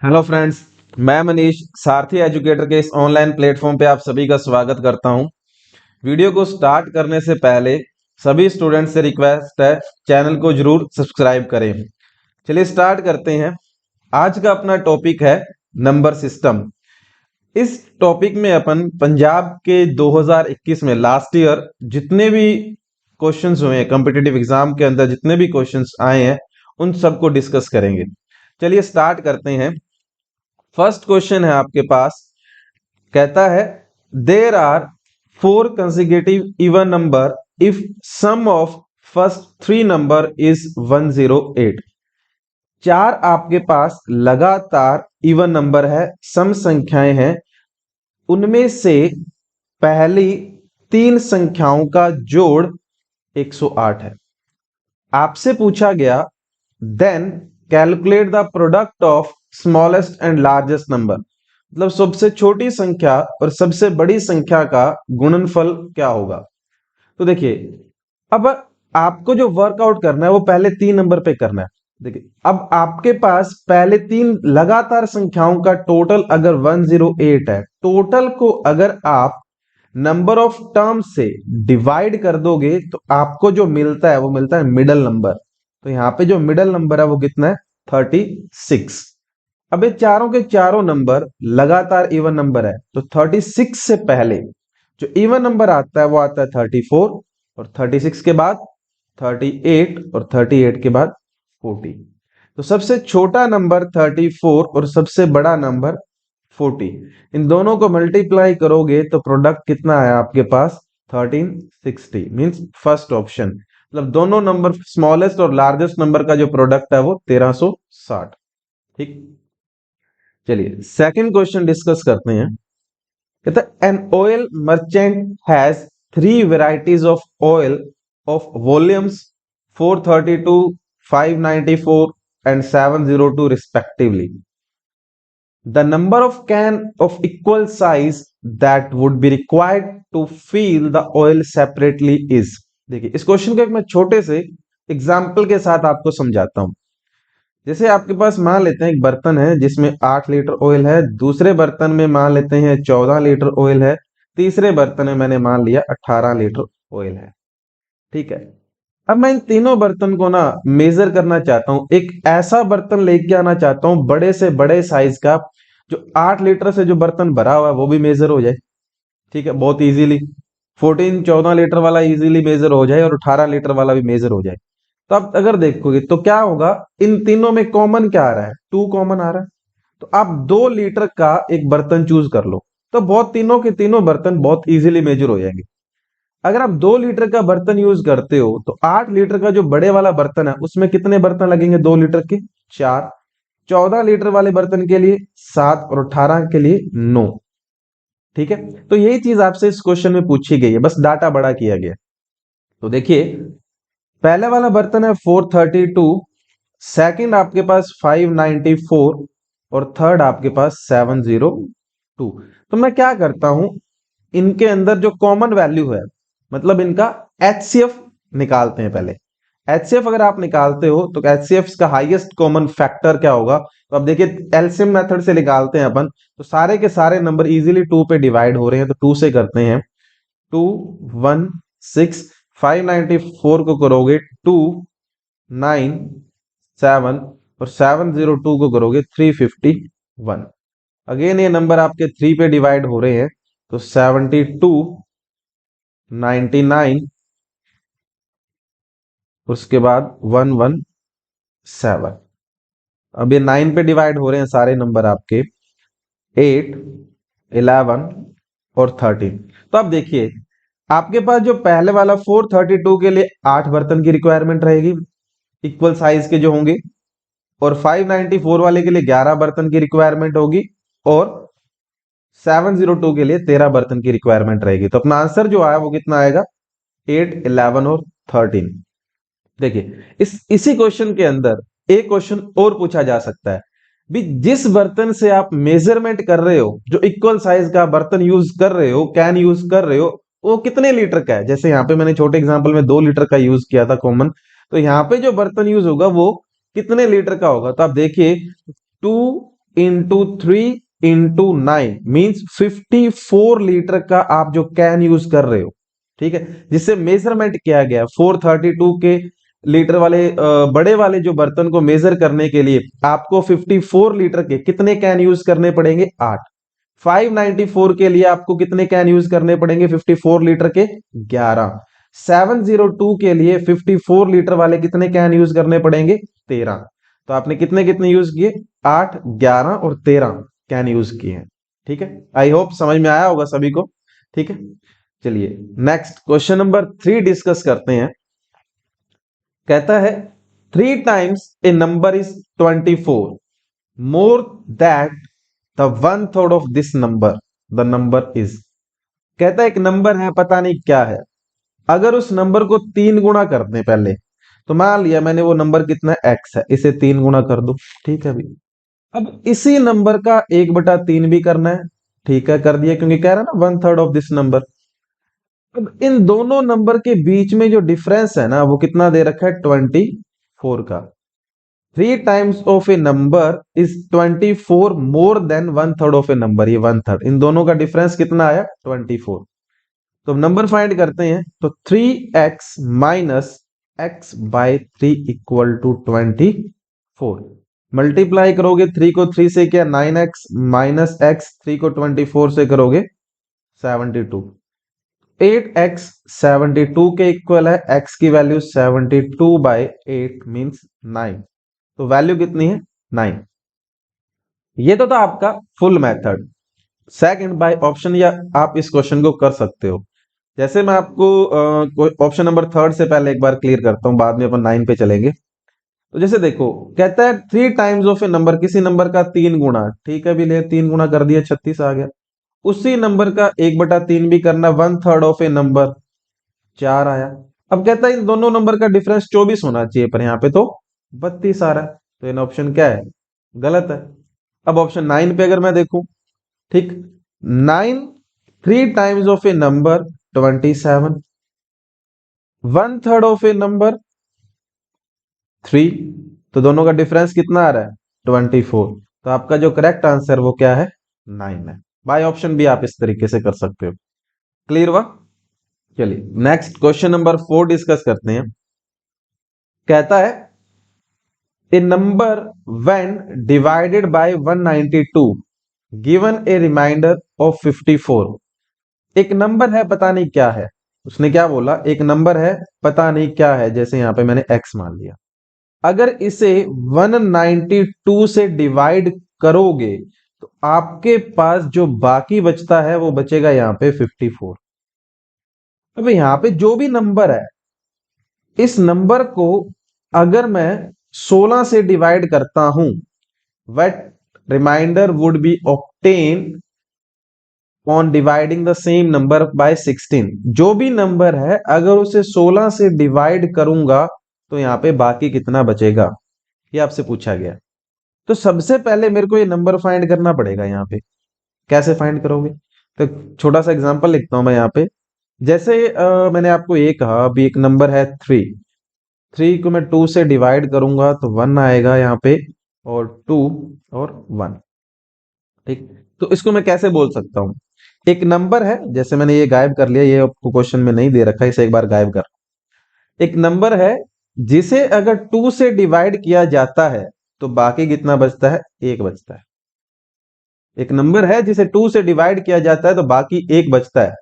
Hello friends, मैं मनीष सारथी educator के इस ऑनलाइन प्लेटफॉर्म पे आप सभी का स्वागत करता हूं। वीडियो को स्टार्ट करने से पहले सभी स्टूडेंट्स से रिक्वेस्ट है, चैनल को जरूर सब्सक्राइब करें। चलिए स्टार्ट करते हैं। आज का अपना टॉपिक है नंबर सिस्टम। इस टॉपिक में अपन पंजाब के 2021 में लास्ट ईयर जितने भी क्वेश्चंस हुए हैं, कॉम्पिटिटिव एग्जाम के अंदर जितने भी क्वेश्चंस आए हैं उन सबको डिस्कस करेंगे। चलिए स्टार्ट करते हैं। फर्स्ट क्वेश्चन है आपके पास, कहता है there are 4 consecutive even number if sum of first 3 number is 108। 4 आपके पास लगातार इवन नंबर है, सम संख्याएं हैं, उनमें से पहली 3 संख्याओं का जोड़ 108 है। आपसे पूछा गया then calculate the product of smallest and largest number, मतलब सबसे छोटी संख्या और सबसे बड़ी संख्या का गुणनफल क्या होगा। तो देखिए, अब आपको जो वर्कआउट करना है वो पहले 3 नंबर पे करना है। देखिए, अब आपके पास पहले 3 लगातार संख्याओं का टोटल अगर 108 है, टोटल को अगर आप नंबर ऑफ टर्म्स से डिवाइड कर दोगे तो आपको जो मिलता है वो मिलता है मिडल नंबर। तो यहां पे जो मिडल नंबर है वो कितना है? 36। अब ये चारों के चारों नंबर लगातार इवन नंबर है, तो 36 से पहले जो इवन नंबर आता है वो आता है 34, और 36 के बाद 38, और 38 के बाद 40। तो सबसे छोटा नंबर 34 और सबसे बड़ा नंबर 40, इन दोनों को मल्टीप्लाई करोगे तो प्रोडक्ट कितना है आपके पास? 1360। मींस फर्स्ट ऑप्शन, मतलब दोनों नंबर स्मॉलेस्ट और लार्जेस्ट नंबर का जो प्रोडक्ट है वो 1360। ठीक, चलिए सेकंड क्वेश्चन डिस्कस करते हैं। कहता है an oil merchant has 3 varieties of oil of volumes 432, 594 and 702 respectively. The number of can of equal size that would be required to fill the oil separately is. देखिए, इस question को एक मैं छोटे से एग्जाम्पल के साथ आपको समझाता हूं। जैसे आपके पास मान लेते हैं एक बर्तन है जिसमें 8 लीटर ऑयल है, दूसरे बर्तन में मान लेते हैं 14 लीटर ऑयल है, तीसरे बर्तन में मैंने मान लिया 18 लीटर ऑयल है। ठीक है, अब मैं इन तीनों बर्तन को ना मेजर करना चाहता हूं। एक ऐसा बर्तन लेके आना चाहता हूं बड़े से बड़े साइज का, जो 8 लीटर से जो बर्तन भरा हुआ है वो भी मेजर हो जाए। ठीक है, बहुत इजीली 14 लीटर वाला इजीली मेजर हो जाए और 18 लीटर वाला भी मेजर हो जाए। तो आप अगर देखोगे तो क्या होगा, इन तीनों में कॉमन क्या आ रहा है? 2 कॉमन आ रहा है। तो आप 2 लीटर का एक बर्तन चूज कर लो, तो बहुत तीनों के तीनों बर्तन बहुत इजीली मेजर हो जाएंगे। अगर आप 2 लीटर का बर्तन यूज करते हो तो 8 लीटर का जो बड़े वाला बर्तन है उसमें कितने बर्तन लगेंगे 2 लीटर के? 4। 14 लीटर वाले बर्तन के लिए 7 और 18 के लिए 9। ठीक है, तो यही चीज आपसे इस क्वेश्चन में पूछी गई है, बस डाटा बड़ा किया गया। तो देखिए, पहले वाला बर्तन है 432, सेकंड आपके पास 594 और थर्ड आपके पास 702। तो मैं क्या करता हूं, इनके अंदर जो कॉमन वैल्यू है, मतलब इनका एचसीएफ निकालते हैं पहले। एचसीएफ अगर आप निकालते हो तो एचसीएफ का हाईएस्ट कॉमन फैक्टर क्या होगा? तो अब देखिए, एलसीएम मेथड से निकालते हैं अपन, तो सारे के सारे नंबर इजीली 2 पे डिवाइड हो रहे हैं, तो 2 से करते हैं। 2 1 6, 594 को करोगे 2 9 7, और 702 को करोगे 351। अगेन ये नंबर आपके 3 पे डिवाइड हो रहे हैं, तो 72 99, उसके बाद 117। अब ये 9 पे डिवाइड हो रहे हैं सारे नंबर आपके 8 11 और 13। तो अब देखिए, आपके पास जो पहले वाला 432 के लिए 8 बर्तन की रिक्वायरमेंट रहेगी इक्वल साइज के जो होंगे, और 594 वाले के लिए 11 बर्तन की रिक्वायरमेंट होगी, और 702 के लिए 13 बर्तन की रिक्वायरमेंट रहेगी। तो अपना आंसर जो आया वो कितना आएगा? 8 11 और 13। देखिए, इसी क्वेश्चन के अंदर एक क्वेश्चन और पूछा जा सकता है भी, जिस बर्तन से आप मेजरमेंट कर रहे हो, जो इक्वल साइज का बर्तन यूज कर रहे हो, कैन यूज कर रहे हो, वो कितने लीटर का है? जैसे यहाँ पे मैंने छोटे एग्जांपल में 2 लीटर का यूज किया था कॉमन, तो यहाँ पे जो बर्तन यूज होगा वो कितने लीटर का होगा? तो आप देखिए 2 इंटू 3 इंटू 9 मीन्स 54 लीटर का आप जो कैन यूज कर रहे हो, ठीक है, जिससे मेजरमेंट किया गया 432 के लीटर वाले बड़े वाले जो बर्तन को मेजर करने के लिए आपको 54 लीटर के कितने कैन यूज करने पड़ेंगे? 8। 594 के लिए आपको कितने कैन यूज करने पड़ेंगे? 54 लीटर के 11। 702 के लिए 54 लीटर वाले कितने कैन यूज करने पड़ेंगे? 13। तो आपने कितने कितने यूज किए? 8, 11 और 13 कैन यूज किए हैं। ठीक है, आई होप समझ में आया होगा सभी को। ठीक है, चलिए नेक्स्ट क्वेश्चन नंबर 3 डिस्कस करते हैं। कहता है 3 times A number is 24 more that the 1/3 of this number the number is. कहता है एक नंबर है, पता नहीं क्या है, अगर उस नंबर को 3 गुना कर दें पहले, तो मान लिया मैंने वो नंबर कितना x है, इसे 3 गुना कर दो। ठीक है, अभी अब इसी नंबर का 1/3 भी करना है। ठीक है, कर दिया, क्योंकि कह रहा है ना 1/3 ऑफ दिस नंबर। अब इन दोनों नंबर के बीच में जो डिफरेंस है ना, वो कितना दे रखा है? 24 का। 3 times of A number is 24 more than 1/3 of A number. ये 1/3, इन दोनों का डिफरेंस कितना आया? 24। तो नंबर फाइंड करते हैं, तो 3x minus x by 3 equal to 24। Multiply करोगे 3 को 3 से क्या? 9x माइनस एक्स, 3 को 24 से करोगे 72। 8x 72 के इक्वल है, x की वैल्यू 72/8 मीन्स 9। तो वैल्यू कितनी है? 9। ये तो था आपका full method. Second by option, या आप इस क्वेश्चन को कर सकते हो। जैसे मैं आपको ऑप्शन नंबर 3 से पहले एक बार क्लियर करता हूं, बाद में अपन 9 पे चलेंगे। तो जैसे देखो, कहता है 3 टाइम्स ऑफ ए नंबर, किसी नंबर का 3 गुना। ठीक है, भी ले 3 गुना कर दिया, 36 आ गया। उसी नंबर का 1/3 भी करना, 1/3 ऑफ ए नंबर, 4 आया। अब कहता है इन दोनों नंबर का डिफरेंस 24 होना चाहिए, पर यहाँ पे तो 32 आ रहा है। तो इन ऑप्शन क्या है? गलत है। अब ऑप्शन 9 पे अगर मैं देखूं, ठीक, 9 3 times of A number 27, 1/3 of A number 3। तो दोनों का डिफरेंस कितना आ रहा है? 24। तो आपका जो करेक्ट आंसर वो क्या है? 9 है। बाय ऑप्शन भी आप इस तरीके से कर सकते हो। क्लियर हुआ? चलिए नेक्स्ट क्वेश्चन नंबर 4 डिस्कस करते हैं। कहता है a number when divided by 192 given a remainder of 54। एक नंबर है, पता नहीं क्या है। उसने क्या बोला? एक नंबर है, पता नहीं क्या है, जैसे यहां पे मैंने x मान लिया। अगर इसे 192 से डिवाइड करोगे तो आपके पास जो बाकी बचता है वो बचेगा यहां पे 54। अब यहां पे जो भी नंबर है, इस नंबर को अगर मैं 16 से डिवाइड करता हूं, what remainder would be obtain on dividing the same number by 16। जो भी नंबर है, अगर उसे 16 से डिवाइड करूंगा तो यहां पे बाकी कितना बचेगा, ये आपसे पूछा गया। तो सबसे पहले मेरे को ये नंबर फाइंड करना पड़ेगा। यहाँ पे कैसे फाइंड करोगे? तो छोटा सा एग्जांपल लिखता हूं मैं यहाँ पे। जैसे मैंने आपको ये कहा, अभी एक नंबर है 3। 3 को मैं 2 से डिवाइड करूंगा तो 1 आएगा यहाँ पे, और 2 और 1। ठीक, तो इसको मैं कैसे बोल सकता हूं? एक नंबर है, जैसे मैंने ये गायब कर लिया, ये आपको क्वेश्चन में नहीं दे रखा, इसे एक बार गायब कर। एक नंबर है जिसे अगर 2 से डिवाइड किया जाता है तो बाकी कितना बचता है? 1 बचता है। एक नंबर है जिसे 2 से डिवाइड किया जाता है तो बाकी 1 बचता है।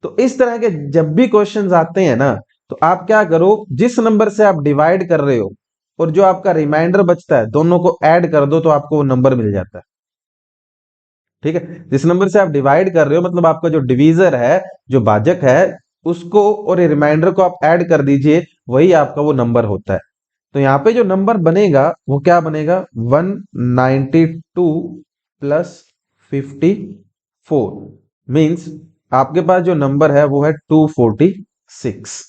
तो इस तरह के जब भी क्वेश्चंस आते हैं ना, तो आप क्या करो, जिस नंबर से आप डिवाइड कर रहे हो और जो आपका रिमाइंडर बचता है, दोनों को ऐड कर दो तो आपको वो नंबर मिल जाता है। ठीक है, जिस नंबर से आप डिवाइड कर रहे हो, मतलब आपका जो डिवीजर है, जो भाजक है, उसको और रिमाइंडर को आप ऐड कर दीजिए, वही आपका वो नंबर होता है। तो यहाँ पे जो नंबर बनेगा वो क्या बनेगा? 192 प्लस 54 मीन्स आपके पास जो नंबर है वो है 246।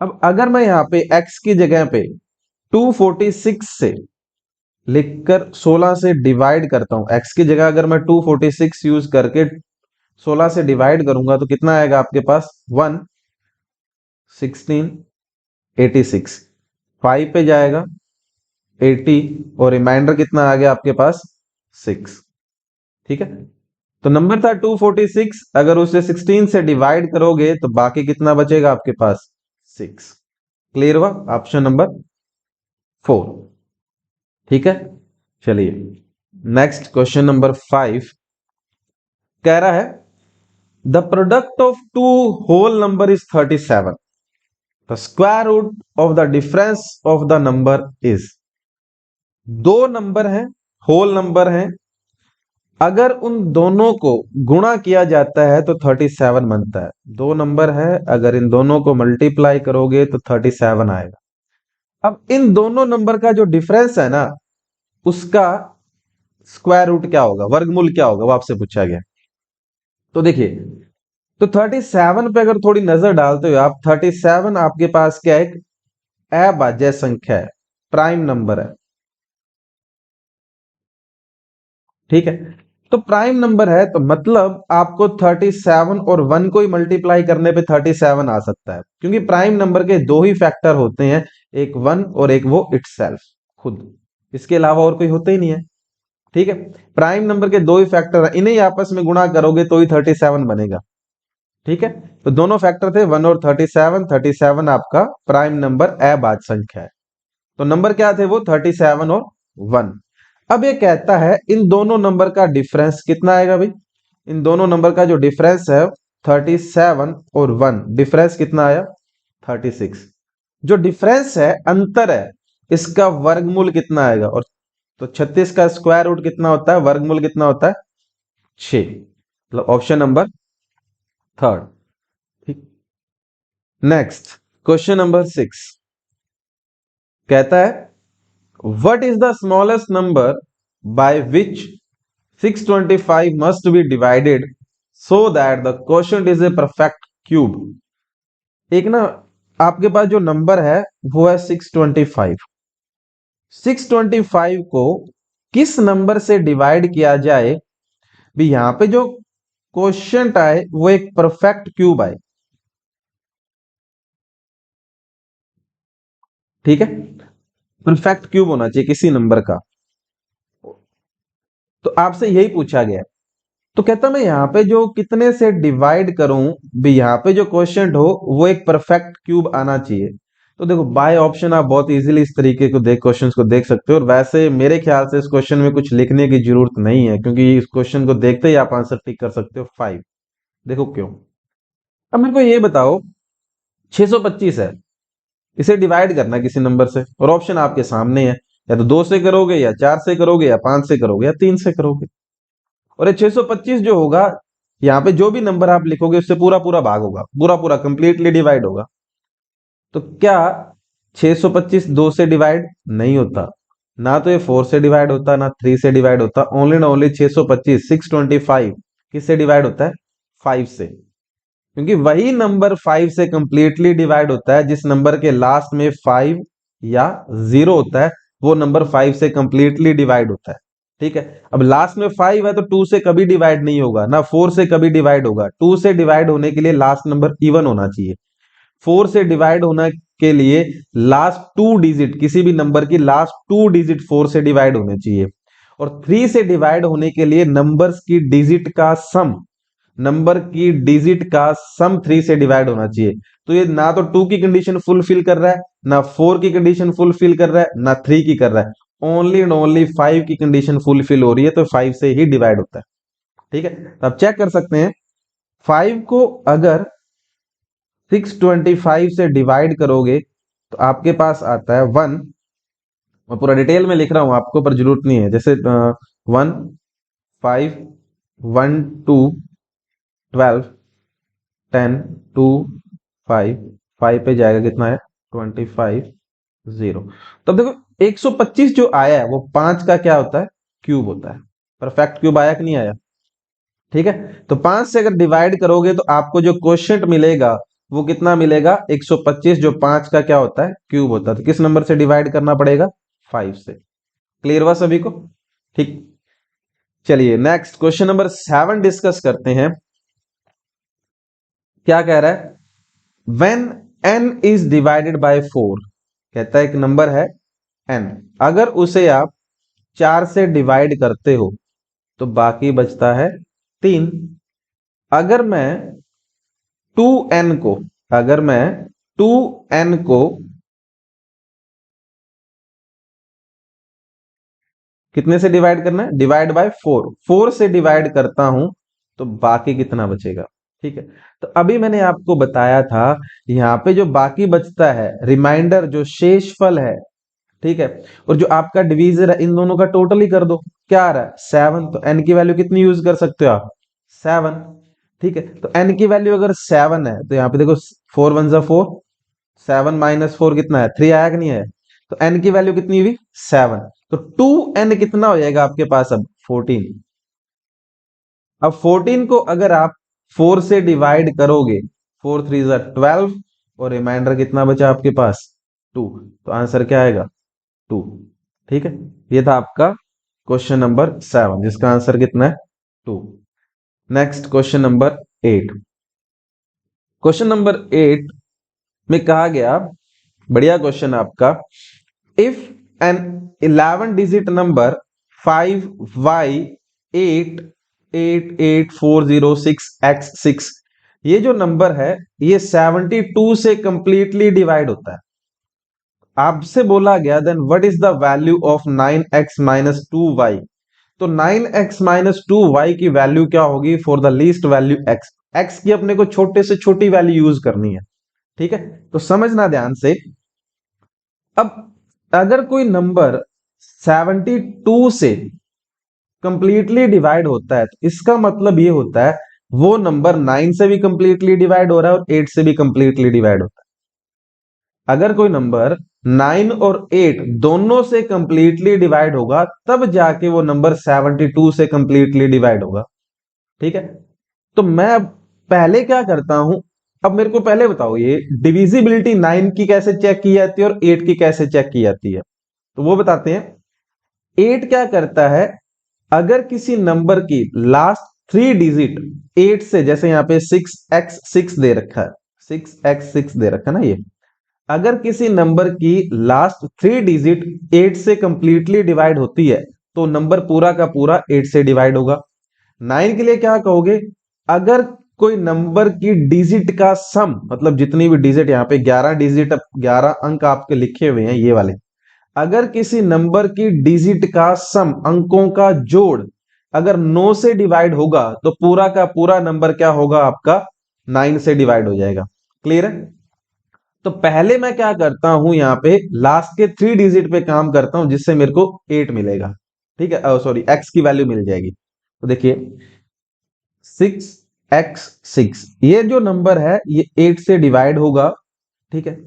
अब अगर मैं यहाँ पे x की जगह पे 246 से लिखकर 16 से डिवाइड करता हूं, x की जगह अगर मैं 246 यूज करके 16 से डिवाइड करूंगा तो कितना आएगा आपके पास? 1 16 86। 5 पे जाएगा 80, और रिमाइंडर कितना आ गया आपके पास? 6। ठीक है, तो नंबर था 246, अगर उसे 16 से डिवाइड करोगे तो बाकी कितना बचेगा आपके पास? 6। क्लियर हुआ? Option number 4। ठीक है, चलिए नेक्स्ट क्वेश्चन नंबर 5 कह रहा है the product of two whole number is 37, the square root of the difference of the number is. दो नंबर हैं, होल नंबर हैं, अगर उन दोनों को गुणा किया जाता है तो 37 बनता है। दो नंबर है, अगर इन दोनों को मल्टीप्लाई करोगे तो 37 आएगा। अब इन दोनों नंबर का जो डिफरेंस है ना, उसका स्क्वायर रूट क्या होगा, वर्गमूल क्या होगा, वो आपसे पूछा गया। तो देखिए, तो 37 पे अगर थोड़ी नजर डालते हो आप, 37 आपके पास क्या है? एक अभाज्य संख्या है, प्राइम नंबर है। ठीक है, तो प्राइम नंबर है तो मतलब आपको 37 और 1 को ही मल्टीप्लाई करने पे 37 आ सकता है, क्योंकि प्राइम नंबर के दो ही फैक्टर होते हैं, एक 1 और एक वो इटसेल्फ खुद, इसके अलावा और कोई होते ही नहीं है। ठीक है, प्राइम नंबर के दो ही फैक्टर है, इन्हें आपस में गुणा करोगे तो ही 37 बनेगा। ठीक है, तो दोनों फैक्टर थे 1 और 37, 37 आपका प्राइम नंबर अभाज्य संख्या है। तो नंबर क्या थे वो? 37 और 1। अब ये कहता है इन दोनों नंबर का डिफरेंस कितना आएगा भाई? इन दोनों नंबर का जो डिफरेंस है 37 और 1, डिफरेंस कितना आया? 36। जो डिफरेंस है, अंतर है, इसका वर्गमूल कितना आएगा? और तो 36 का स्क्वायर रूट कितना होता है, वर्गमूल कितना होता है? 6। मतलब ऑप्शन नंबर 3। ठीक, नेक्स्ट क्वेश्चन नंबर 6 कहता है what is the smallest number by which 625 must be divided so that the quotient is a perfect cube। एक ना आपके पास जो नंबर है वो है 625। 625 को किस नंबर से डिवाइड किया जाए भी यहां पे जो क्वोशिएंट आए वो एक परफेक्ट क्यूब आए। ठीक है, परफेक्ट क्यूब होना चाहिए किसी नंबर का। तो आपसे यही पूछा गया है। तो कहता मैं यहां पे जो कितने से डिवाइड करूं भी यहां पे जो क्वेश्चन हो वो एक परफेक्ट क्यूब आना चाहिए। तो देखो बाय ऑप्शन आप बहुत इजीली इस तरीके को देख क्वेश्चंस को देख सकते हो, और वैसे मेरे ख्याल से इस क्वेश्चन में कुछ लिखने की जरूरत नहीं है, क्योंकि इस क्वेश्चन को देखते ही आप आंसर टिक कर सकते हो 5। देखो क्यों। अब मेरे को ये बताओ 625 है, इसे डिवाइड करना है किसी नंबर से, और ऑप्शन आपके सामने है, या तो 2 से करोगे, या 4 से करोगे, या 5 से करोगे, या 3 से करोगे। और ये 625 जो होगा, यहाँ पे जो भी नंबर आप लिखोगे उससे पूरा पूरा भाग होगा, पूरा पूरा कंप्लीटली डिवाइड होगा। तो क्या 625 2 से डिवाइड नहीं होता? ना तो ये 4 से डिवाइड होता, ना 3 से डिवाइड होता, ओनली ना ओनली 625 625 किससे डिवाइड होता है? 5 से। क्योंकि वही नंबर 5 से कंप्लीटली डिवाइड होता है जिस नंबर के लास्ट में 5 या 0 होता है, वो नंबर 5 से कंप्लीटली डिवाइड होता है। ठीक है, अब लास्ट में 5 है तो 2 से कभी डिवाइड नहीं होगा, ना 4 से कभी डिवाइड होगा। 2 से डिवाइड होने के लिए लास्ट नंबर इवन होना चाहिए। 4 से डिवाइड होने के लिए लास्ट 2 डिजिट, किसी भी नंबर की लास्ट 2 डिजिट 4 से डिवाइड होने चाहिए। और 3 से डिवाइड होने के लिए नंबर्स की डिजिट का सम, नंबर की डिजिट का सम 3 से डिवाइड होना चाहिए। तो ये ना तो 2 की कंडीशन फुलफिल कर रहा है, ना 4 की कंडीशन फुलफिल कर रहा है, ना 3 की कर रहा है, ओनली एंड ओनली 5 की कंडीशन फुलफिल हो रही है, तो 5 से ही डिवाइड होता है। ठीक है, तो आप चेक कर सकते हैं 5 को अगर 625 से डिवाइड करोगे तो आपके पास आता है 1। मैं पूरा डिटेल में लिख रहा हूं आपको, पर जरूरत नहीं है। जैसे 1 5 1 2 12 10 2 5 5 पे जाएगा कितना है? 25 0। तो अब देखो 125 जो आया है वो 5 का क्या होता है? क्यूब होता है। परफेक्ट क्यूब आया कि नहीं आया? ठीक है, तो 5 से अगर डिवाइड करोगे तो आपको जो क्वोशिएंट मिलेगा वो कितना मिलेगा? 125, जो 5 का क्या होता है? क्यूब होता है। तो किस नंबर से डिवाइड करना पड़ेगा? 5 से। क्लियर हुआ सभी को? ठीक, चलिए नेक्स्ट क्वेश्चन नंबर 7 डिस्कस करते हैं। क्या कह रहा है? When n is divided by 4, कहता है एक नंबर है n, अगर उसे आप 4 से डिवाइड करते हो तो बाकी बचता है 3। अगर मैं 2n को अगर मैं 2n को कितने से डिवाइड करना है, डिवाइड बाय 4 से डिवाइड करता हूं तो बाकी कितना बचेगा। ठीक है, तो अभी मैंने आपको बताया था यहाँ पे जो बाकी बचता है, रिमाइंडर जो शेषफल है, ठीक है, और जो आपका डिवीजर है, इन दोनों का टोटल ही कर दो। क्या आ रहा है 7, तो n की वैल्यू कितनी यूज कर सकते हो आप 7। ठीक है, तो n की वैल्यू अगर 7 है तो यहाँ पे देखो 4 1 जा 4, 7 माइनस 4 कितना है 3 आया कि नहीं है, तो n की वैल्यू कितनी हुई 7। तो 2n कितना हो जाएगा आपके पास अब 14। अब 14 को अगर आप 4 से डिवाइड करोगे, 4 3 जा 12, और रिमाइंडर कितना बचा आपके पास 2, तो आंसर क्या आएगा 2। ठीक है, ये था आपका क्वेश्चन नंबर 7 जिसका आंसर कितना है 2। Next question number 8। Question number 8 में कहा गया, बढ़िया क्वेश्चन आपका, if N 11 digit number 5y888406x6, ये जो नंबर है ये 72 से कंप्लीटली डिवाइड होता है। आपसे बोला गया then what is the value of 9x minus 2y। तो 9x माइनस 2y की वैल्यू क्या होगी for the least value x। x की अपने को छोटे से छोटी वैल्यू यूज करनी है। ठीक है, तो समझना ध्यान से। अब अगर कोई नंबर 72 से कंप्लीटली डिवाइड होता है तो इसका मतलब ये होता है वो नंबर 9 से भी कंप्लीटली डिवाइड हो रहा है और 8 से भी कंप्लीटली डिवाइड होता है। अगर कोई नंबर 9 और 8 दोनों से कंप्लीटली डिवाइड होगा तब जाके वो नंबर 72 से कंप्लीटली डिवाइड होगा। ठीक है, तो मैं अब पहले क्या करता हूं, अब मेरे को पहले बताओ ये डिविजिबिलिटी 9 की कैसे चेक की जाती है और 8 की कैसे चेक की जाती है, तो वो बताते हैं। 8 क्या करता है, अगर किसी नंबर की लास्ट 3 डिजिट 8 से, जैसे यहां पे 6x6 दे रखा है, 6x6 दे रखा है ना, ये अगर किसी नंबर की लास्ट 3 डिजिट 8 से कंप्लीटली डिवाइड होती है तो नंबर पूरा का पूरा 8 से डिवाइड होगा। 9 के लिए क्या कहोगे, अगर कोई नंबर की डिजिट का सम, मतलब जितनी भी डिजिट यहां पे 11 डिजिट 11 अंक आपके लिखे हुए हैं ये वाले, अगर किसी नंबर की डिजिट का सम, अंकों का जोड़ अगर 9 से डिवाइड होगा तो पूरा का पूरा नंबर क्या होगा आपका 9 से डिवाइड हो जाएगा। क्लियर है, तो पहले मैं क्या करता हूं, यहां पे लास्ट के 3 डिजिट पे काम करता हूं जिससे मेरे को 8 मिलेगा। ठीक है, सॉरी x की वैल्यू मिल जाएगी। तो देखिए 6x6 ये जो नंबर है ये 8 से डिवाइड होगा। ठीक है,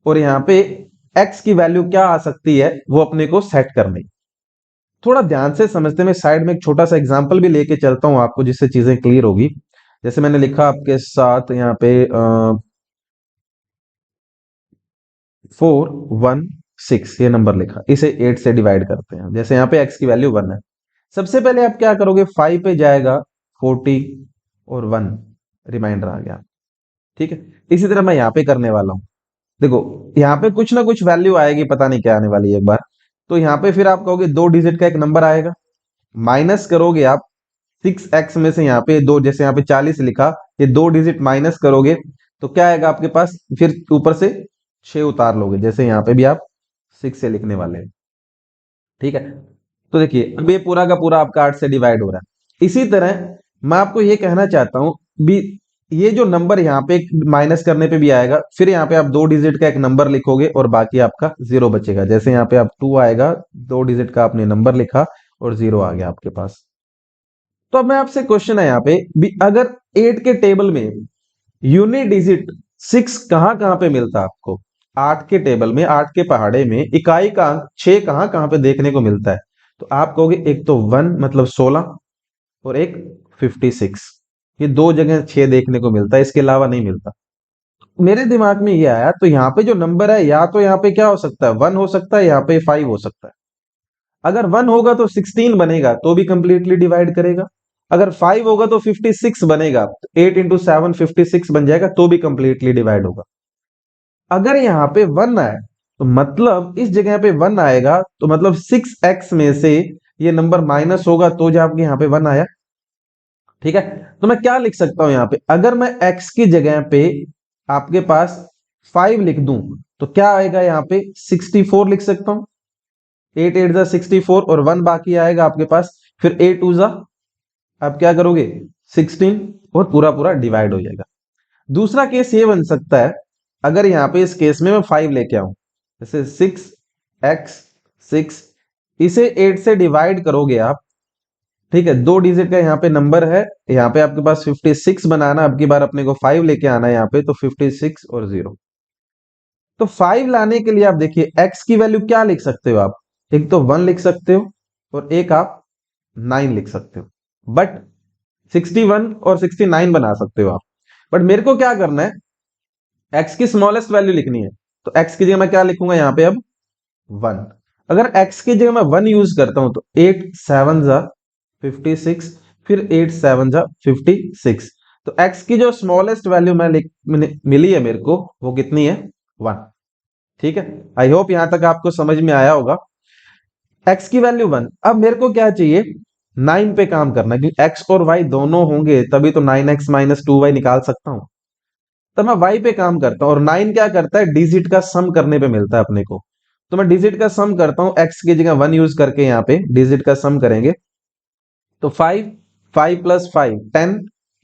और यहां पे x की वैल्यू क्या आ सकती है वो अपने को सेट करनी। थोड़ा ध्यान से समझते, मैं साइड में एक छोटा सा एग्जांपल भी लेके चलता हूं आपको जिससे चीजें क्लियर होगी। जैसे मैंने लिखा आपके साथ यहाँ पे 416 ये नंबर लिखा, इसे 8 से डिवाइड करते हैं। जैसे यहाँ पे x की वैल्यू 1 है, सबसे पहले आप क्या करोगे 5 पे जाएगा 40 और 1 रिमाइंडर आ गया। ठीक है, इसी तरह मैं यहाँ पे करने वाला हूं। देखो यहाँ पे कुछ ना कुछ वैल्यू आएगी, पता नहीं क्या आने वाली है एक बार। तो यहाँ पे फिर आप कहोगे 2 डिजिट का एक नंबर आएगा, माइनस करोगे आप 6x में से, यहाँ पे 2, जैसे यहाँ पे 40 लिखा, ये 2 डिजिट माइनस करोगे तो क्या आएगा आपके पास, फिर ऊपर से 6 उतार लोगे, जैसे यहाँ पे भी आप 6 से लिखने वाले हैं। ठीक है, तो देखिए अब ये पूरा का पूरा आपका 8 से डिवाइड हो रहा है। इसी तरह मैं आपको ये कहना चाहता हूं भी, ये जो नंबर यहाँ पे माइनस करने पे भी आएगा, फिर यहाँ पे आप 2 डिजिट का एक नंबर लिखोगे और बाकी आपका 0 बचेगा। जैसे यहाँ पे आप 2 आएगा, 2 डिजिट का आपने नंबर लिखा और 0 आ गया आपके पास। तो अब मैं आपसे क्वेश्चन है यहाँ पे भी, अगर 8 के टेबल में यूनिट डिजिट 6 कहां कहां पे मिलता है आपको, 8 के टेबल में, 8 के पहाड़े में इकाई का अंक 6 कहां कहां पे देखने को मिलता है, तो आप कहोगे एक तो 1 मतलब 16 और एक 56, ये दो जगह 6 देखने को मिलता है, इसके अलावा नहीं मिलता। मेरे दिमाग में ये आया, तो यहाँ पे जो नंबर है या तो यहाँ पे क्या हो सकता है 1 हो सकता है, यहाँ पे 5 हो सकता है। अगर 1 होगा तो 16 बनेगा तो भी कंप्लीटली डिवाइड करेगा, अगर 5 होगा तो 56 बनेगा, 8 इंटू 7 56 बन जाएगा तो भी कंप्लीटली डिवाइड होगा। अगर यहाँ पे 1 आए तो मतलब इस जगह पे 1 आएगा तो मतलब 6x में से ये नंबर माइनस होगा तो जो आपके यहाँ पे 1 आया। ठीक है, तो मैं क्या लिख सकता हूं यहाँ पे, अगर मैं x की जगह पे आपके पास 5 लिख दूं तो क्या आएगा यहाँ पे 64 लिख सकता हूं। 8 8 जा 64 और 1 बाकी आएगा आपके पास, फिर 8 2 जा आप क्या करोगे 16 और पूरा पूरा डिवाइड हो जाएगा। दूसरा केस ये बन सकता है, अगर यहाँ पे इस केस में मैं 5 लेके आऊं, जैसे 6x 6, इसे 8 से डिवाइड करोगे आप, ठीक है, 2 डिजिट का यहाँ पे नंबर है, यहाँ पे आपके पास 56 बनाना, अब की बार अपने को 5 लेके आना है यहाँ पे, तो 56 और 0। तो 5 लाने के लिए आप देखिए x की वैल्यू क्या लिख सकते हो आप, एक तो 1 लिख सकते हो और एक आप 9 लिख सकते हो, बट 61 और 69 बना सकते हो आप। बट मेरे को क्या करना है, x की स्मॉलेस्ट वैल्यू लिखनी है, तो x की जगह मैं क्या लिखूंगा यहाँ पे अब 1। अगर x की जगह मैं 1 यूज करता हूं तो 8 7 जा 56, फिर 8 7 जा 56, तो x की जो स्मॉलेस्ट वैल्यू मिली है मेरे को वो कितनी है 1। ठीक है, आई होप यहां तक आपको समझ में आया होगा। x की वैल्यू 1, अब मेरे को क्या चाहिए 9 पे काम करना, क्योंकि x और y दोनों होंगे तभी तो 9x माइनस 2y निकाल सकता हूं। तो मैं y पे काम करता हूं, और 9 क्या करता है डिजिट का सम करने पे मिलता है अपने को, तो मैं डिजिट का सम करता हूं, x की जगह 1 यूज करके यहाँ पे डिजिट का सम करेंगे, तो 5 5 plus 5 10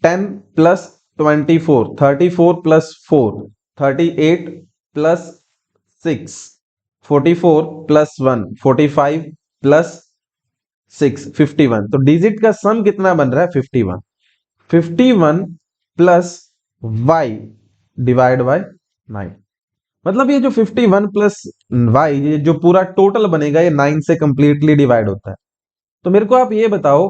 10 plus 24 34 plus 4 38 plus 6 44 plus 1 45 plus 6 51, तो डिजिट का सम कितना बन रहा है 51। 51 प्लस y डिवाइड बाय 9, मतलब ये जो 51 प्लस y, ये जो पूरा टोटल बनेगा ये 9 से कंप्लीटली डिवाइड होता है। तो मेरे को आप ये बताओ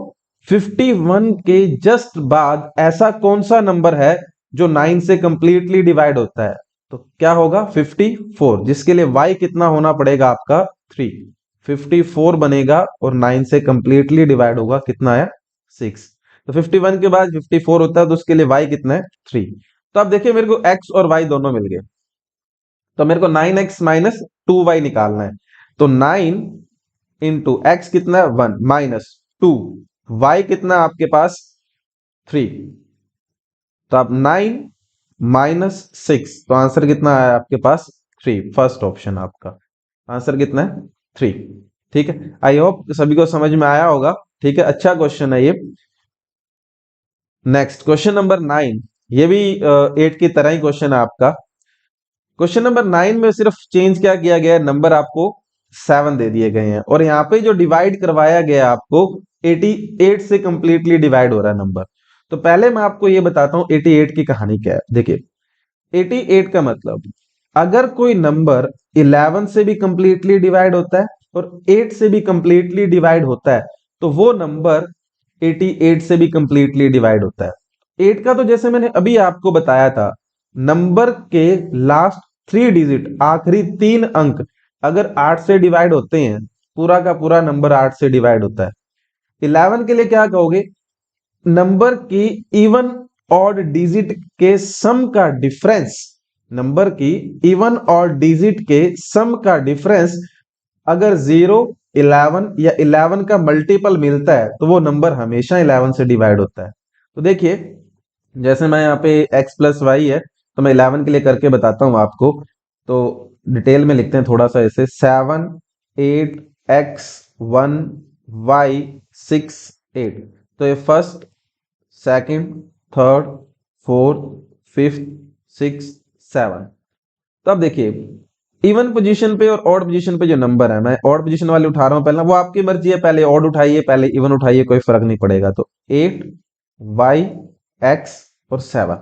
51 के जस्ट बाद ऐसा कौन सा नंबर है जो 9 से कंप्लीटली डिवाइड होता है, तो क्या होगा 54, जिसके लिए y कितना होना पड़ेगा आपका 3, 54 बनेगा और 9 से कंप्लीटली डिवाइड होगा, कितना है 6। तो 51 के बाद 54 होता है तो उसके लिए y कितना है 3। तो आप देखिए मेरे को x और y दोनों मिल गए, तो मेरे को 9x माइनस 2y निकालना है, तो 9 इंटू एक्स कितना है 1 माइनस 2, y कितना है आपके पास 3, तो आप 9 माइनस 6, तो आंसर कितना है आपके पास 3, फर्स्ट ऑप्शन आपका आंसर कितना है 3। ठीक है, आई होप सभी को समझ में आया होगा। ठीक है, अच्छा क्वेश्चन है ये। नेक्स्ट क्वेश्चन नंबर 9, ये भी 8 की तरह ही क्वेश्चन है आपका। क्वेश्चन नंबर 9 में सिर्फ चेंज क्या किया गया है, नंबर आपको 7 दे दिए गए हैं, और यहाँ पे जो डिवाइड करवाया गया आपको 88 से कंप्लीटली डिवाइड हो रहा है नंबर। तो पहले मैं आपको ये बताता हूँ 88 की कहानी क्या है। देखिए 88 का मतलब, अगर कोई नंबर 11 से भी कंप्लीटली डिवाइड होता है और 8 से भी कंप्लीटली डिवाइड होता है तो वो नंबर 88 से भी कंप्लीटली डिवाइड होता है। 8 का तो जैसे मैंने अभी आपको बताया था, नंबर के लास्ट 3 डिजिट, आखिरी 3 अंक अगर 8 से डिवाइड होते हैं, पूरा का पूरा नंबर 8 से डिवाइड होता है। 11 के लिए क्या कहोगे, नंबर की इवन ऑड डिजिट के सम का डिफरेंस, नंबर की इवन और डिजिट के सम का डिफरेंस अगर 0 11 या 11 का मल्टीपल मिलता है तो वो नंबर हमेशा 11 से डिवाइड होता है। तो देखिए जैसे मैं यहाँ पे x प्लस वाई है, तो मैं 11 के लिए करके बताता हूँ आपको, तो डिटेल में लिखते हैं थोड़ा सा, ऐसे 7 8 x 1 y 6 8, तो ये first second third fourth fifth six 7। तो अब देखिए इवन पोजीशन पे और ऑड पोजीशन पे जो नंबर है, मैं ऑड पोजीशन वाले उठा रहा हूं पहले, वो आपकी मर्जी है, पहले ऑड उठाइए पहले इवन उठाइए, कोई फर्क नहीं पड़ेगा। तो 8 y x और 7,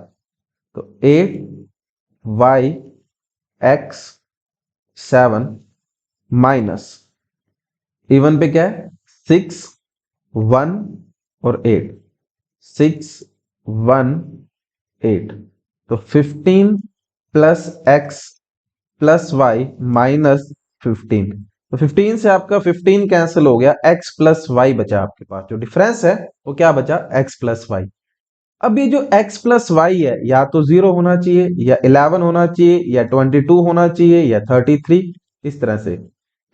तो 8 y x 7 माइनस इवन पे क्या है 6 1 और 8 6 1 8, तो 15 plus x plus y minus 15, तो 15 से आपका 15 कैंसिल हो गया, x प्लस वाई बचा आपके पास, जो डिफरेंस है वो क्या बचा x प्लस वाई। अब ये जो x प्लस वाई है या तो 0 होना चाहिए या 11 होना चाहिए या 22 होना चाहिए या 33, इस तरह से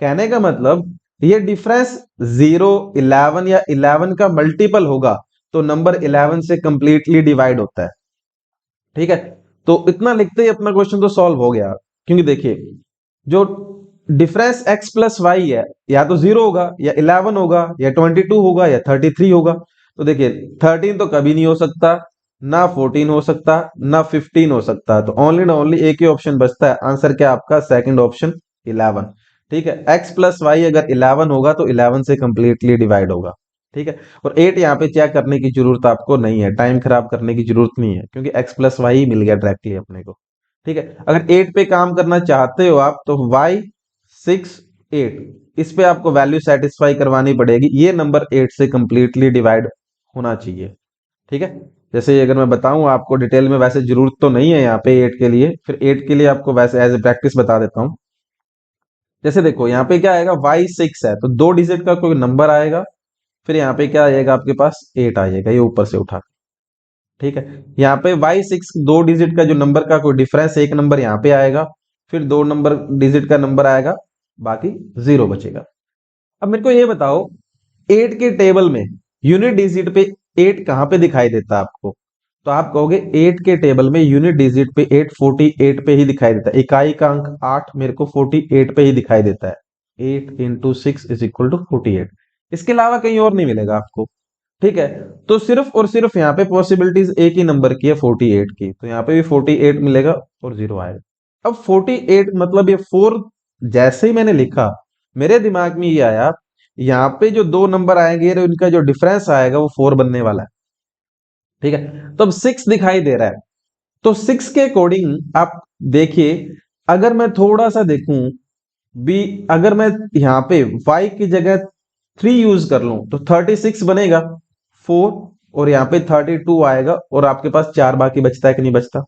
कहने का मतलब ये डिफरेंस 0, 11 या 11 का मल्टीपल होगा तो नंबर 11 से कंप्लीटली डिवाइड होता है। ठीक है, तो इतना लिखते ही अपना क्वेश्चन तो सॉल्व हो गया। क्योंकि देखिए जो डिफरेंस x प्लस वाई है, या तो 0 होगा या 11 होगा या 22 होगा या 33 होगा। तो देखिए 13 तो कभी नहीं हो सकता, ना 14 हो सकता, ना 15 हो सकता। तो ओनली ओनली एक ही ऑप्शन बचता है, आंसर क्या आपका सेकंड ऑप्शन 11। ठीक है, x प्लस वाई अगर 11 होगा तो 11 से कंप्लीटली डिवाइड होगा। ठीक है, और 8 यहाँ पे चेक करने की जरूरत आपको नहीं है, टाइम खराब करने की जरूरत नहीं है, क्योंकि x प्लस वाई मिल गया डायरेक्टली अपने को। ठीक है, अगर 8 पे काम करना चाहते हो आप तो y 6 8, इस पे आपको वैल्यू सेटिस्फाई करवानी पड़ेगी, ये नंबर 8 से कंप्लीटली डिवाइड होना चाहिए। ठीक है, जैसे अगर मैं बताऊं आपको डिटेल में, वैसे जरूरत तो नहीं है यहाँ पे 8 के लिए, फिर 8 के लिए आपको वैसे एज ए प्रैक्टिस बता देता हूं। जैसे देखो यहाँ पे क्या आएगा, y6 है तो 2 डिजिट का कोई नंबर आएगा, फिर यहाँ पे क्या आएगा आपके पास 8 आ जाएगा, ये ऊपर से उठा। ठीक है, यहाँ पे y6 2 डिजिट का जो नंबर का कोई डिफरेंस, एक नंबर यहाँ पे आएगा, फिर 2 नंबर डिजिट का नंबर आएगा, बाकी 0 बचेगा। अब मेरे को ये बताओ 8 के टेबल में यूनिट डिजिट पे 8 कहां पे दिखाई देता है आपको? तो आप कहोगे 8 के टेबल में यूनिट डिजिट पे 8 48 पे ही दिखाई देता है, इकाई का अंक 8 मेरे को 48 पे ही दिखाई देता है। 8 इंटू 6 इज इक्वल टू 48, इसके अलावा कहीं और नहीं मिलेगा आपको। ठीक है, तो सिर्फ और सिर्फ यहाँ पे पॉसिबिलिटीज एक ही नंबर की है 48 की, तो यहाँ पे भी 48 मिलेगा और 0 आएगा। अब 48 मतलब ये 4, जैसे ही मैंने लिखा मेरे दिमाग में ये आया, यहाँ पे जो 2 नंबर आएंगे और इनका जो डिफरेंस आएगा वो 4 बनने वाला है। ठीक है, तो अब 6 दिखाई दे रहा है, तो 6 के अकॉर्डिंग आप देखिए, अगर मैं थोड़ा सा देखूं बी, अगर मैं यहाँ पे y की जगह 3 यूज कर लूं तो 36 बनेगा 4, और यहाँ पे 32 आएगा, और आपके पास 4 बाकी बचता है कि नहीं बचता?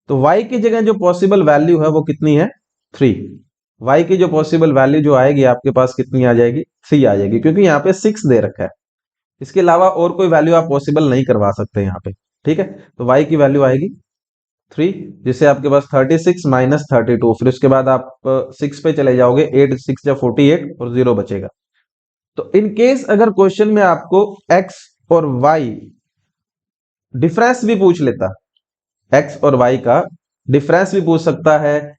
तो y की जगह जो पॉसिबल वैल्यू है वो कितनी है? 3। y की जो पॉसिबल वैल्यू जो आएगी आपके पास कितनी आ जाएगी? 3 आ जाएगी, क्योंकि यहाँ पे 6 दे रखा है, इसके अलावा और कोई वैल्यू आप पॉसिबल नहीं करवा सकते यहाँ पे। ठीक है, तो y की वैल्यू आएगी 3, जिससे आपके पास 36 माइनस 32, फिर उसके बाद आप 6 पे चले जाओगे, 8 6 या 48 और 0 बचेगा। तो इन केस अगर क्वेश्चन में आपको x और y डिफरेंस भी पूछ लेता, x और y का डिफरेंस भी पूछ सकता है,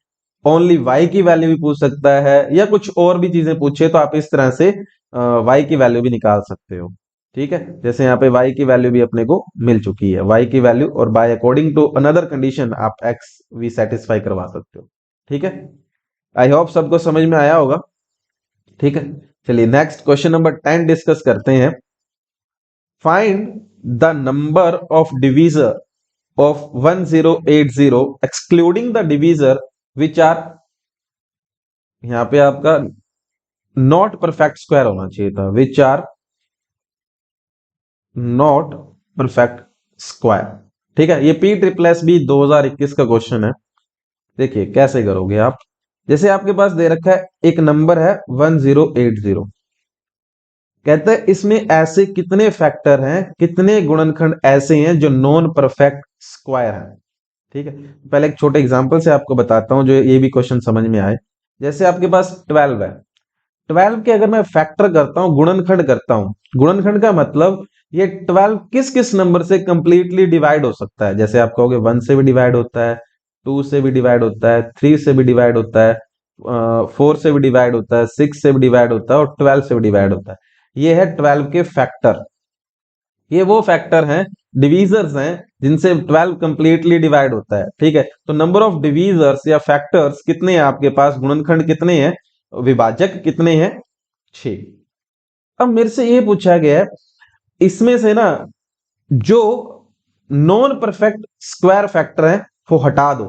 ओनली y की वैल्यू भी पूछ सकता है, या कुछ और भी चीजें पूछे, तो आप इस तरह से y की वैल्यू भी निकाल सकते हो। ठीक है, जैसे यहाँ पे y की वैल्यू भी अपने को मिल चुकी है, y की वैल्यू, और by according to another condition आप x भी सेटिस्फाई करवा सकते हो। ठीक है, आई होप सबको समझ में आया होगा। ठीक है, चलिए नेक्स्ट क्वेश्चन नंबर 10 डिस्कस करते हैं। Find the number of divisor of 1080 excluding the divisor which are, यहां पे आपका नॉट परफेक्ट स्क्वायर होना चाहिए था, which are not perfect square. ठीक है, ये पी ट्रिपल एस बी 2021 का क्वेश्चन है। देखिए कैसे करोगे आप, जैसे आपके पास दे रखा है एक नंबर है 1080, कहते हैं इसमें ऐसे कितने फैक्टर हैं, कितने गुणनखंड ऐसे हैं जो नॉन परफेक्ट स्क्वायर हैं। ठीक है, पहले एक छोटे एग्जांपल से आपको बताता हूं जो ये भी क्वेश्चन समझ में आए। जैसे आपके पास 12 है, 12 के अगर मैं फैक्टर करता हूं, गुणनखंड करता हूं, गुणनखंड का मतलब ये 12 किस किस नंबर से कंप्लीटली डिवाइड हो सकता है। जैसे आप कहोगे 1 से भी डिवाइड होता है, 2 से भी डिवाइड होता है, 3 से भी डिवाइड होता है, 4 से भी डिवाइड होता है, 6 से भी डिवाइड होता है, और 12 से भी डिवाइड होता है। ये है 12 के फैक्टर, ये वो फैक्टर हैं, डिवीजर्स हैं जिनसे 12 कंप्लीटली डिवाइड होता है। ठीक है, तो नंबर ऑफ डिवीजर्स या फैक्टर्स कितने हैं आपके पास, गुणनखंड कितने हैं, विभाजक कितने हैं? 6। अब मेरे से ये पूछा गया है इसमें से ना जो नॉन परफेक्ट स्क्वायर फैक्टर है वो हटा दो,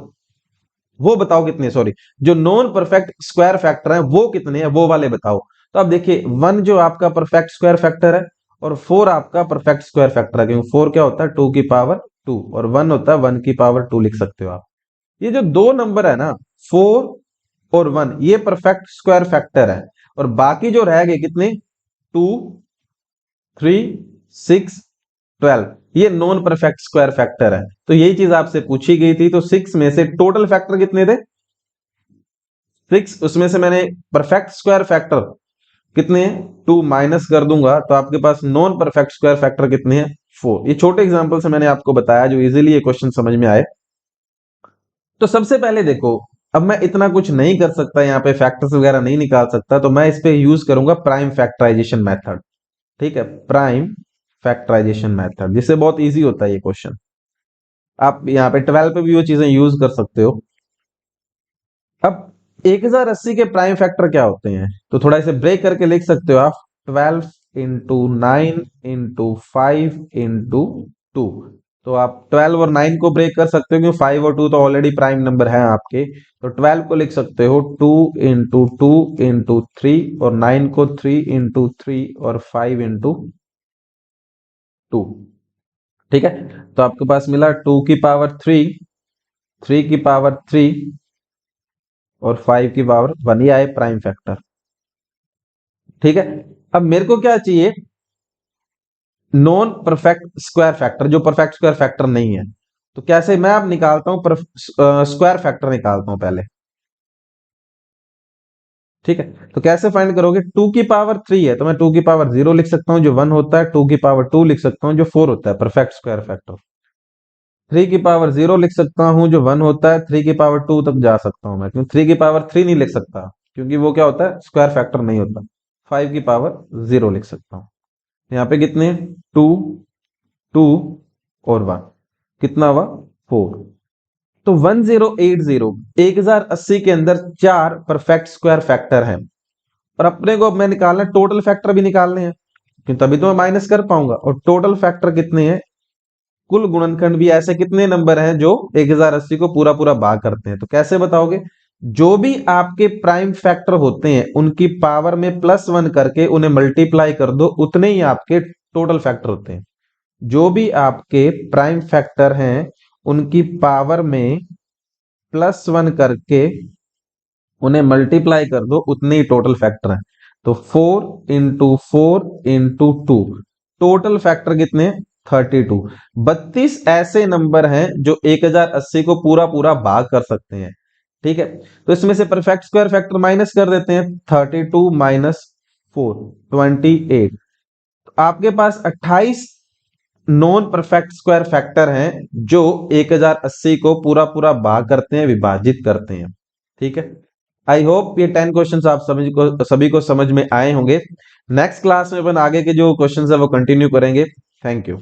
वो बताओ कितने, सॉरी जो नॉन परफेक्ट स्क्वायर फैक्टर है वो कितने हैं, वो वाले बताओ। तो अब देखिए 1 जो आपका परफेक्ट स्क्वायर फैक्टर है, और 4 आपका परफेक्ट स्क्वायर फैक्टर है, क्योंकि 4 क्या होता है 2 की पावर 2, और 1 होता है 1 की पावर 2 लिख सकते हो आप। ये जो दो नंबर है ना 4 और 1, ये परफेक्ट स्क्वायर फैक्टर है, और बाकी जो रह गए कितने, 2 3 6 12, ये नॉन परफेक्ट स्क्वायर फैक्टर है। तो यही चीज आपसे पूछी गई थी, तो 6 में से टोटल फैक्टर कितने थे? 6, उसमें से मैंने परफेक्ट स्क्वायर फैक्टर कितने हैं 2 माइनस कर दूंगा तो आपके पास नॉन परफेक्ट स्क्वायर फैक्टर कितने हैं 4। ये छोटे एग्जांपल से मैंने आपको बताया जो इजीली ये क्वेश्चन समझ में आए। तो सबसे पहले देखो, अब मैं इतना कुछ नहीं कर सकता, यहाँ पे फैक्टर्स वगैरह नहीं निकाल सकता, तो मैं इस पे यूज करूंगा प्राइम फैक्टराइजेशन मेथड। ठीक है, प्राइम फैक्टराइजेशन मेथड, जिससे बहुत इजी होता है ये क्वेश्चन। आप यहाँ पे 12 पे भी वो चीजें यूज कर सकते हो। अब 1080 के प्राइम फैक्टर क्या होते हैं, तो थोड़ा इसे ब्रेक करके लिख सकते हो आप, 12 इंटू 9 इंटू 5 इंटू 2। तो आप 12 और 9 को ब्रेक कर सकते हो क्योंकि 5 और 2 तो ऑलरेडी प्राइम नंबर है आपके। तो 12 को लिख सकते हो 2 इंटू 2 इंटू 3, और 9 को 3 इंटू 3 और 5 इंटू 2। ठीक है, तो आपके पास मिला 2 की पावर 3, 3 की पावर 3 और 5 की पावर 1, ही आए प्राइम फैक्टर। ठीक है, अब मेरे को क्या चाहिए, नॉन परफेक्ट स्क्वायर फैक्टर, जो परफेक्ट स्क्वायर फैक्टर नहीं है। तो कैसे मैं अब निकालता हूं, स्क्वायर फैक्टर निकालता हूं पहले। ठीक है, तो कैसे फाइंड करोगे, 2 की पावर 3 है तो मैं 2 की पावर 0 लिख सकता हूं जो 1 होता है, 2 की पावर 2 लिख सकता हूं जो 4 होता है, परफेक्ट स्क्वायर फैक्टर। 3 की पावर 0 लिख सकता हूं जो 1 होता है, 3 की पावर 2 तक जा सकता हूं मैं, क्योंकि 3 की पावर 3 नहीं लिख सकता क्योंकि वो क्या होता है, स्क्वायर फैक्टर नहीं होता। 5 की पावर 0 लिख सकता हूं। यहाँ पे कितने, 2, 2 और 1, कितना हुआ 4। तो 1080, 1080 के अंदर 4 परफेक्ट स्क्वायर फैक्टर हैं, और अपने को अब मैं निकालना है टोटल फैक्टर भी निकालने हैं, क्योंकि तभी तो मैं माइनस कर पाऊंगा। और टोटल फैक्टर कितने हैं, कुल गुणनखंड भी ऐसे कितने नंबर हैं जो 1080 को पूरा पूरा भाग करते हैं। तो कैसे बताओगे, जो भी आपके प्राइम फैक्टर होते हैं उनकी पावर में +1 करके उन्हें मल्टीप्लाई कर दो, उतने ही आपके टोटल फैक्टर होते हैं। जो भी आपके प्राइम फैक्टर हैं उनकी पावर में +1 करके उन्हें मल्टीप्लाई कर दो, उतने ही टोटल फैक्टर हैं। तो 4 इंटू 4 इंटू 2, टोटल फैक्टर कितने, 32। 32 ऐसे नंबर हैं जो 1080 को पूरा पूरा भाग कर सकते हैं। ठीक है, तो इसमें से परफेक्ट स्क्वायर फैक्टर माइनस कर देते हैं, 32 माइनस 4, 28। तो आपके पास 28 नॉन परफेक्ट स्क्वायर फैक्टर हैं जो 1080 को पूरा पूरा भाग करते हैं, विभाजित करते हैं। ठीक है, आई होप ये 10 क्वेश्चंस आप सभी को समझ में आए होंगे। नेक्स्ट क्लास में अपन आगे के जो क्वेश्चंस है वो कंटिन्यू करेंगे। Thank you.